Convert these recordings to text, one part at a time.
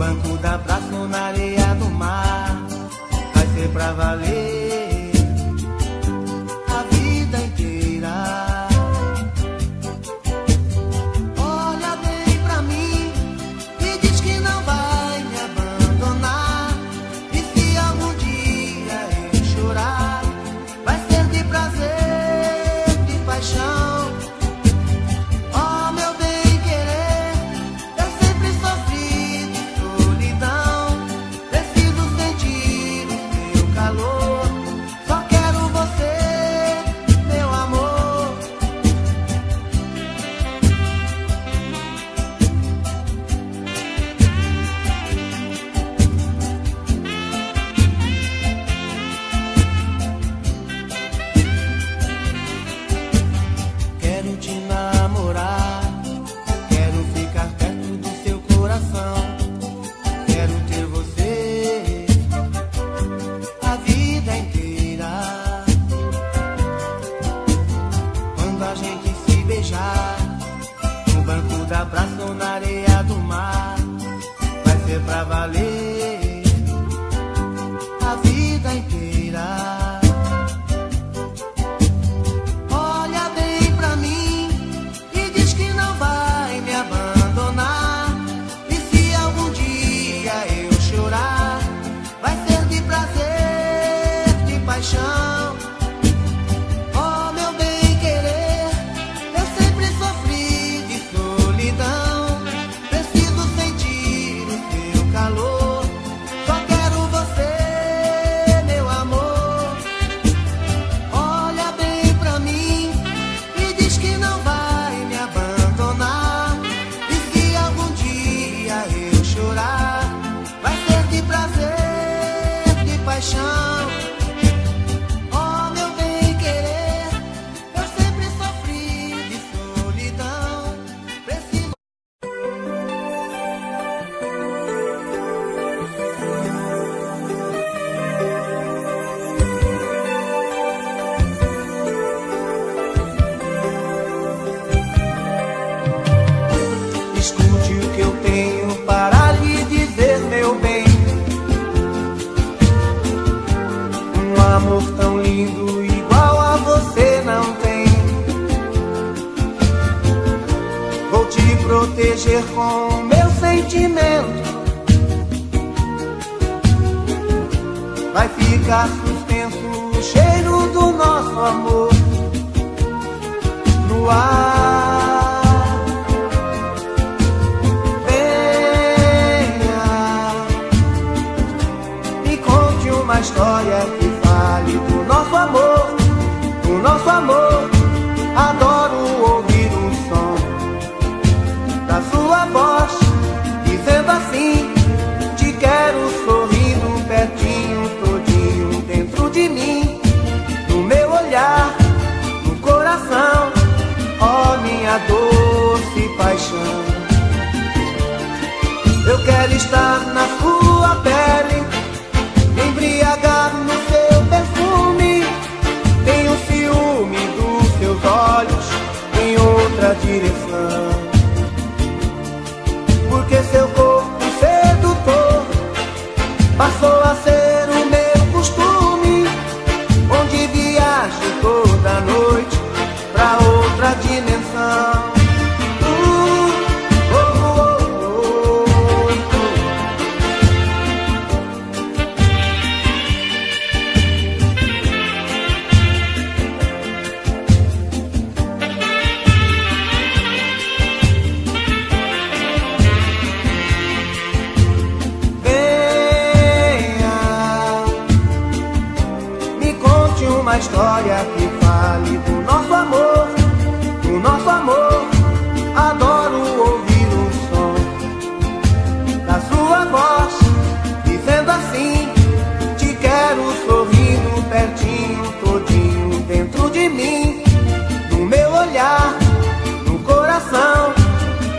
banco da praça ou na areia do mar, vai ser pra valer a vida inteira. Olha bem pra mim e diz que não vai me abandonar. E se algum dia eu chorar, vai ser de prazer, de paixão. No banco da praça ou na areia do mar, vai ser pra valer a vida inteira. Olha bem pra mim e diz que não vai me abandonar. E se algum dia eu chorar, vai ser de prazer, de paixão. Oh, meu bem querer, eu sempre sofri de solidão. Preciso. Escute o que eu tenho para lhe dizer, meu bem. Um amor tão lindo, igual a você não tem. Vou te proteger com meu sentimento. Vai ficar suspenso o cheiro do nosso amor no ar. Venha, me conte uma história que fale do nosso amor, do nosso amor. Adoro ouvir o som da sua voz, dizendo assim: te quero sorrindo pertinho, todinho dentro de mim, no meu olhar, no coração, ó minha doce paixão. Eu quero estar na sua pele, me embriagar no seu perfume. Tenho ciúme dos seus olhos em outra direção, porque seu corpo sedutor passou a ser o meu costume, onde viajo toda noite pra outra dimensão. Uma história que fale do nosso amor, do nosso amor. Adoro ouvir o som da sua voz, dizendo assim: te quero sorrindo pertinho, todinho dentro de mim, no meu olhar, no coração,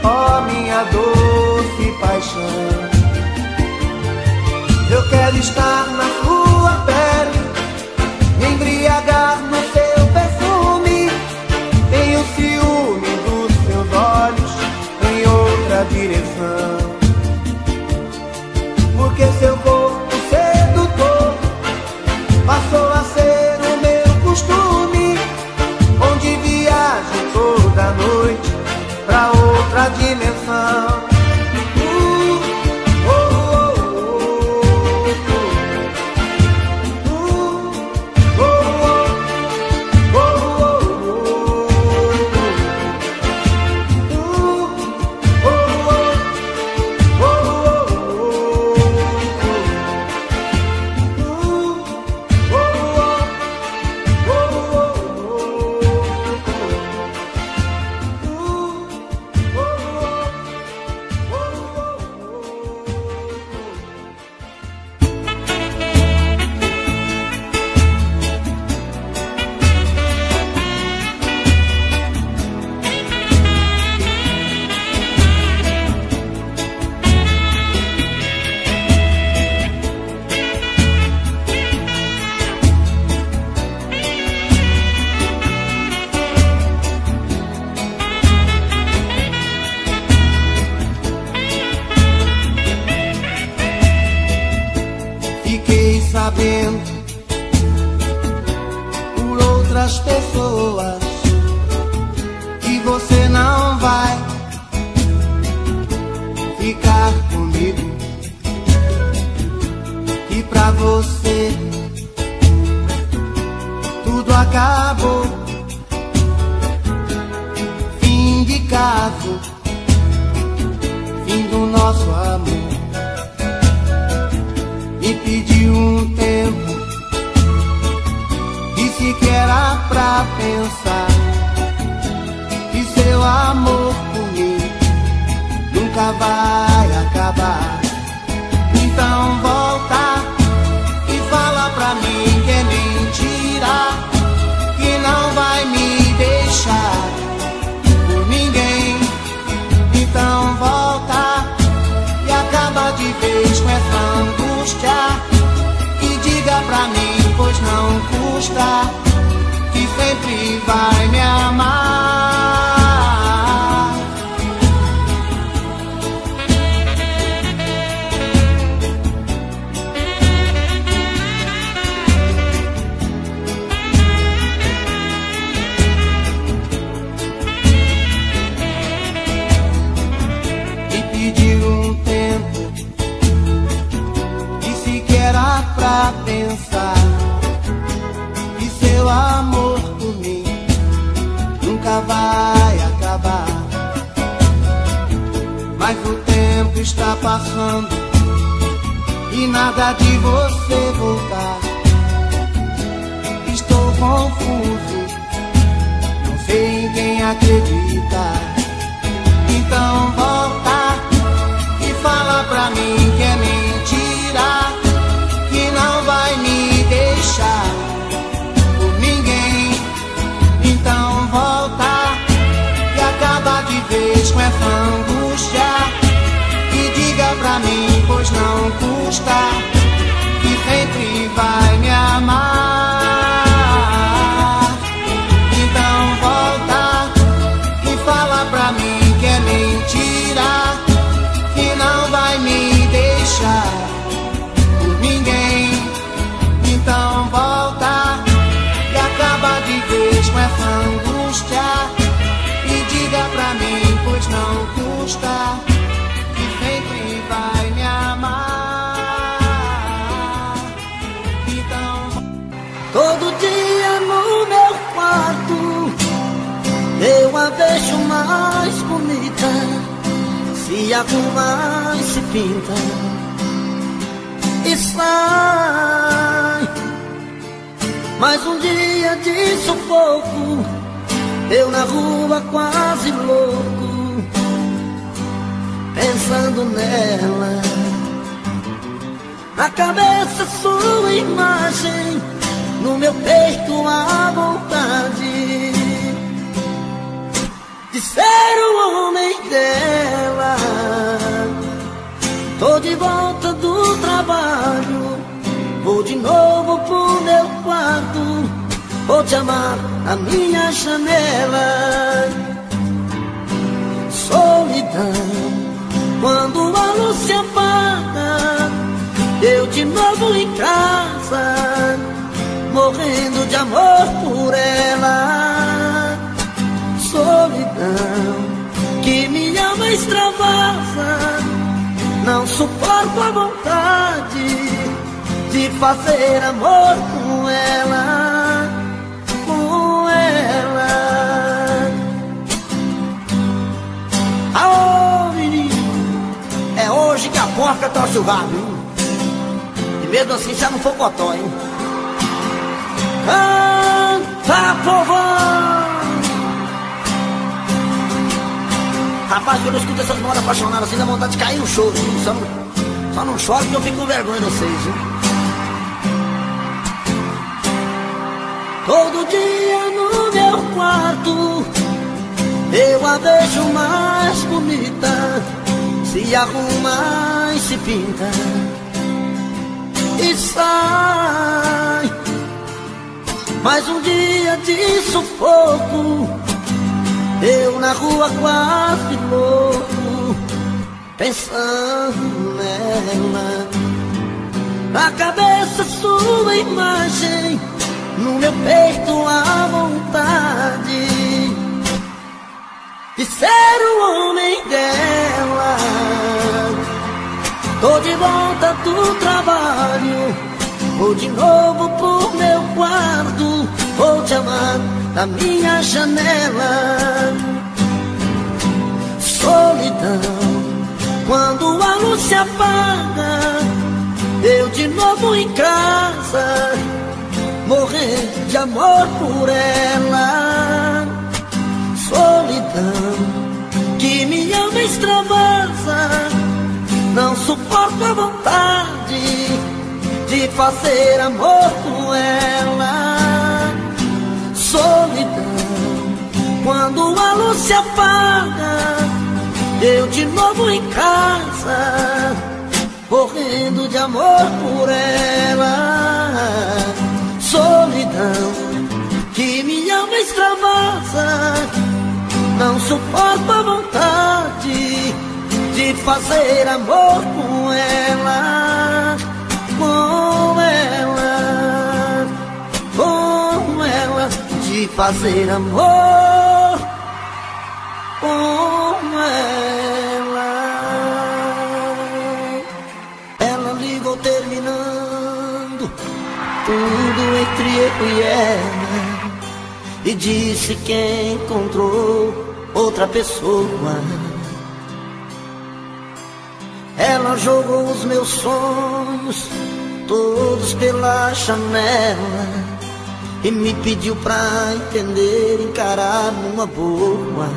ó minha doce paixão. Eu quero estar na sua pele, me embriagar no seu perfume. Tenho ciúme dos seus olhos em outra direção, sabendo por outras pessoas que você não vai ficar comigo, que pra você tudo acabou. Fim de caso, fim do nosso amor. Me pediu um tempo, disse que era pra pensar, que seu amor por mim nunca vai acabar. Então volta e fala pra mim que é mentira, que não vai me deixar por ninguém. Então volta e acaba de vez com essa angústia, e diga pra mim, pois não custa, que sempre vai me amar. Pra pensar que seu amor por mim nunca vai acabar. Mas o tempo está passando e nada de você voltar. Estou confuso, não sei em quem acreditar. Então volta e fala pra mim que é mentira, que não vai me deixar por ninguém. Então volta e acaba de vez com essa angústia, e diga pra mim, pois não custa, que sempre vai me amar. Então volta e fala pra mim que é mentira, que não vai me deixar por ninguém. Então volta e acaba de vez com essa angústia, e diga pra mim, pois não custa, que sempre vai me amar. Então todo dia no meu quarto eu a vejo mais bonita, se arruma e se pinta e sai. Mais um dia de sufoco, eu na rua quase louco, pensando nela. Na cabeça sua imagem, no meu peito a vontade de ser o homem dela. Tô de volta do trabalho, vou de novo pro meu quarto, vou te amar na minha janela. Solidão, quando a luz se apaga, eu de novo em casa, morrendo de amor por ela. Solidão, que me ama extravasa, não suporto a vontade de fazer amor com ela, com ela. Aô, menino, é hoje que a porca torce o rabo, hein? E mesmo assim já não for cotó, hein? Canta, povão! Rapaz, quando eu escuto essas moras apaixonadas assim, dá vontade de cair no choro, hein? Só não choro porque eu fico com vergonha de vocês, hein? Todo dia no meu quarto eu a vejo mais bonita, se arruma e se pinta e sai. Mais um dia de sufoco, eu na rua quase louco, pensando nela. Na cabeça essa sua imagem no meu peito a vontade de ser o homem dela. Tô de volta do trabalho, vou de novo pro meu quarto, vou te amar da minha janela. Solidão, quando a luz se apaga, eu de novo em casa, morrendo de amor por ela. Solidão, que me ama extravasa, não suporto a vontade de fazer amor com ela. Solidão, quando a luz se apaga, eu de novo em casa, morrendo de amor por ela. Solidão, que me alma extravasa, não suporto a vontade de fazer amor com ela. Com ela, com ela, de fazer amor com ela. Ela ligou terminando tudo entre eu e ela e disse que encontrou outra pessoa. Ela jogou os meus sonhos todos pela janela e me pediu pra entender, encarar numa boa.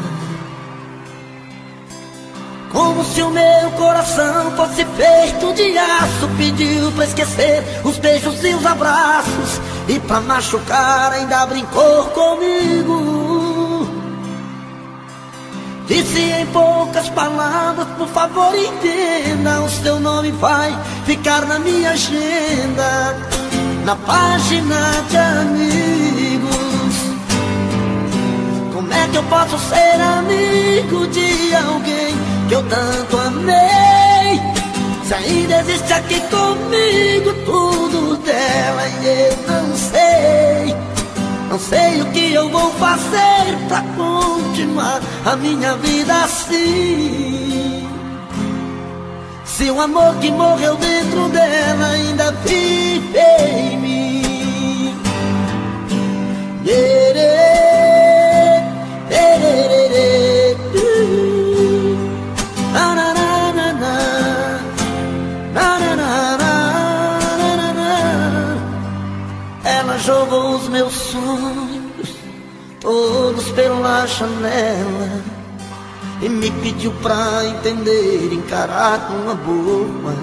Como se o meu coração fosse feito de aço, pediu pra esquecer os beijos e os abraços, e pra machucar ainda brincou comigo. Disse em poucas palavras, por favor entenda, o seu nome vai ficar na minha agenda, na página de amigos. Como é que eu posso ser amigo de alguém que eu tanto amei, se ainda existe aqui comigo tudo dela e eu não sei? Não sei o que eu vou fazer pra continuar a minha vida assim, se o amor que morreu dentro dela ainda vive em mim. Ela jogou os meus sonhos todos pela janela e me pediu pra entender, encarar numa boa.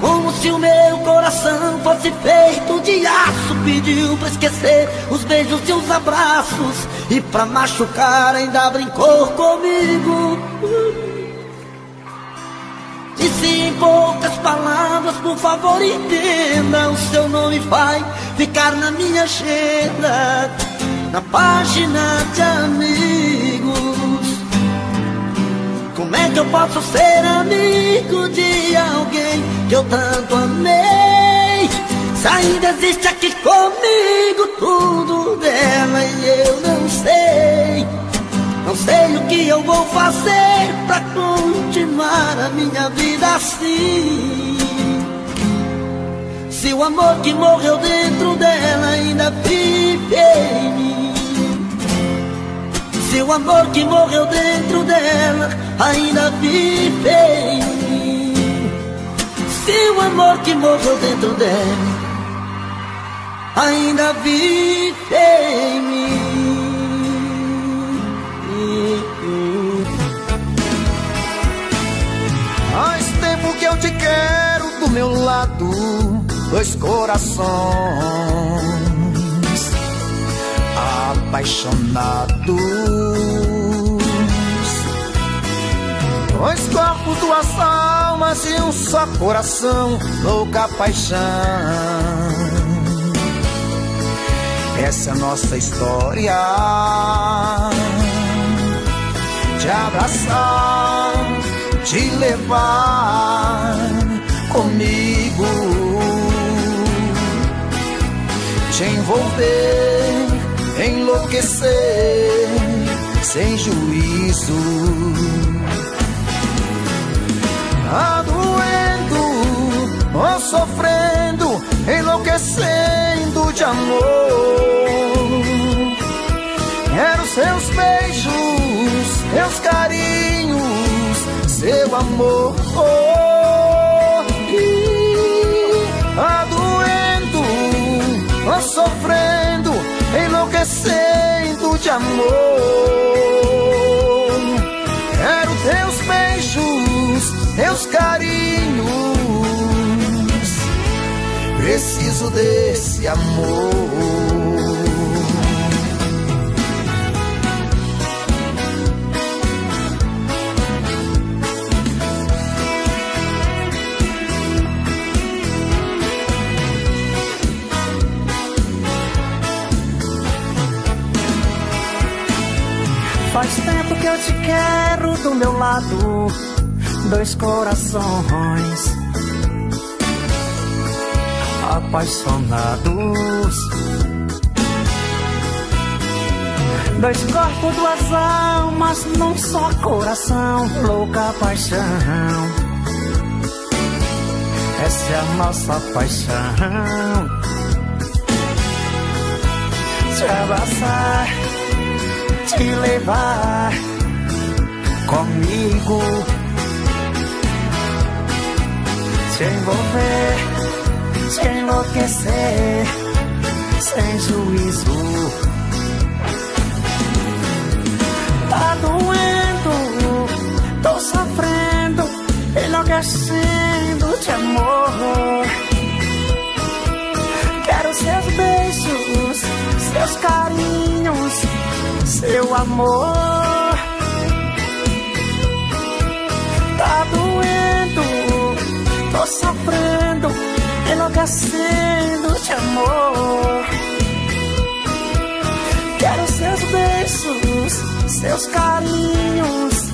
Como se o meu coração fosse feito de aço, pediu pra esquecer os beijos e os abraços, e pra machucar ainda brincou comigo. Disse em poucas palavras, por favor entenda, o seu nome vai ficar na minha agenda, na página de amigos. Como é que eu posso ser amigo de alguém que eu tanto amei, se ainda existe aqui comigo tudo dela e eu não sei? Não sei o que eu vou fazer pra continuar a minha vida assim, se o amor que morreu dentro dela ainda vive em mim. Se o amor que morreu dentro dela ainda vive em mim. Se o amor que morreu dentro dela ainda vive em mim. Faz tempo que eu te quero do meu lado, dois corações apaixonados, dois corpos, duas almas e um só coração, louca paixão. Essa é a nossa história, te abraçar, te levar comigo te envolver, enlouquecer, sem juízo. Doendo ou sofrendo, enlouquecendo de amor. Quero seus beijos, seus carinhos, seu amor. Doendo ou sofrendo, enlouquecendo de amor. Quero teus beijos, teus carinhos, preciso desse amor. Faz tempo que eu te quero do meu lado, dois corações apaixonados, dois corpos, duas almas num só coração, louca paixão. Essa é a nossa paixão. Te abraçar, te levar comigo, te envolver, te enlouquecer, sem juízo. Tá doendo, tô sofrendo, enlouquecendo de amor. Quero seus beijos, seus carinhos, seu amor. Tá doendo, tô sofrendo, enlouquecendo de amor. Quero seus beijos, seus carinhos,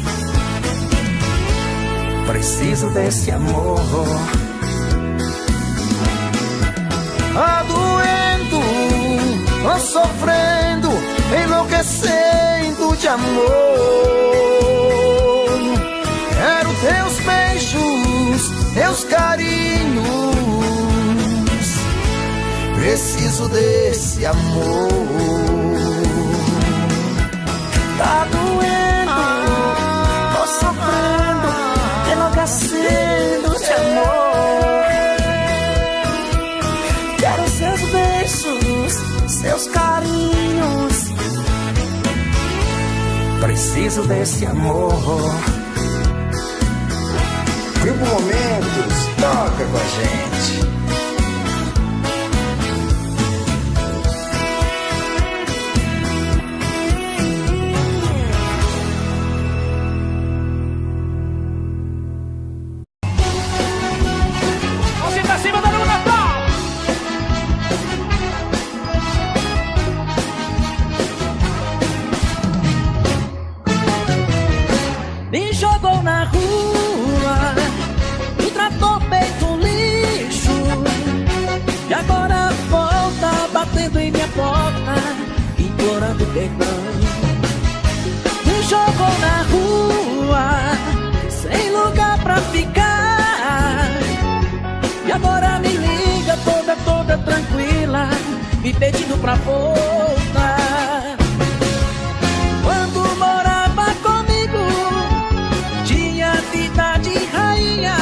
preciso desse amor. Doendo, tô sofrendo, enlouquecendo de amor. Quero teus beijos, teus carinhos, preciso desse amor. Tá doendo, tô sofrendo, enlouquecendo de amor. Quero seus beijos, seus carinhos, preciso desse amor. Grupo Momentos, toca com a gente. Me jogou na rua, me tratou feito um lixo, e agora volta batendo em minha porta, implorando perdão. Me jogou na rua, sem lugar pra ficar, e agora me liga toda tranquila, me pedindo pra voltar. Quando morava comigo, tinha vida de rainha,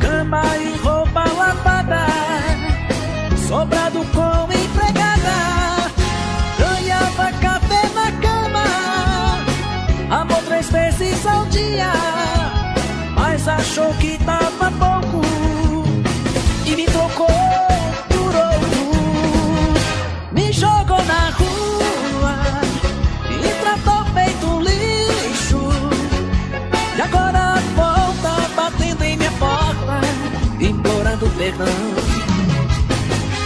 cama e roupa lavada, sobrado com empregada, ganhava café na cama, amor 3 vezes ao dia, mas achou que tava pouco e me trocou por outro. Me jogou na rua, me tratou feito um lixo, e agora volta batendo em minha porta, implorando perdão.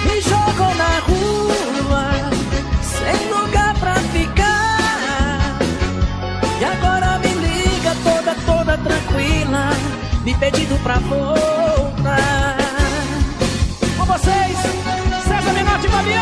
Me jogou na rua, sem lugar pra ficar, e agora me liga toda tranquila, me pedindo pra voltar. Com vocês, César Menotti e Fabiano.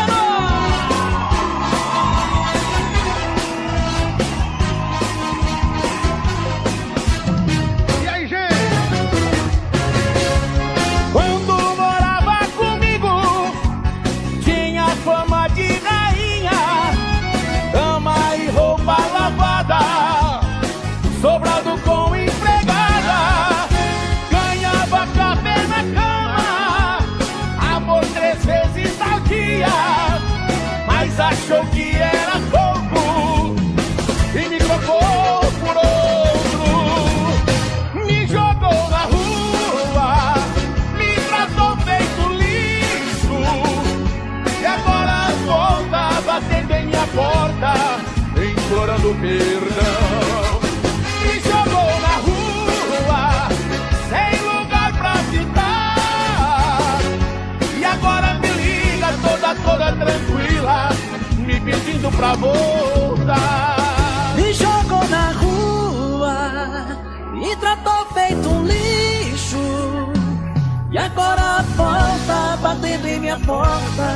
porta,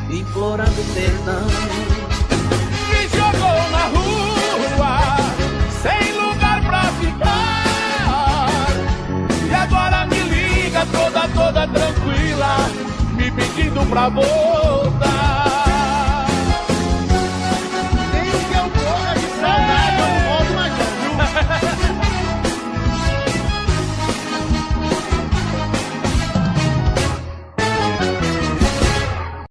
implorando perdão. Me jogou na rua, sem lugar pra ficar, e agora me liga toda tranquila, me pedindo pra voltar.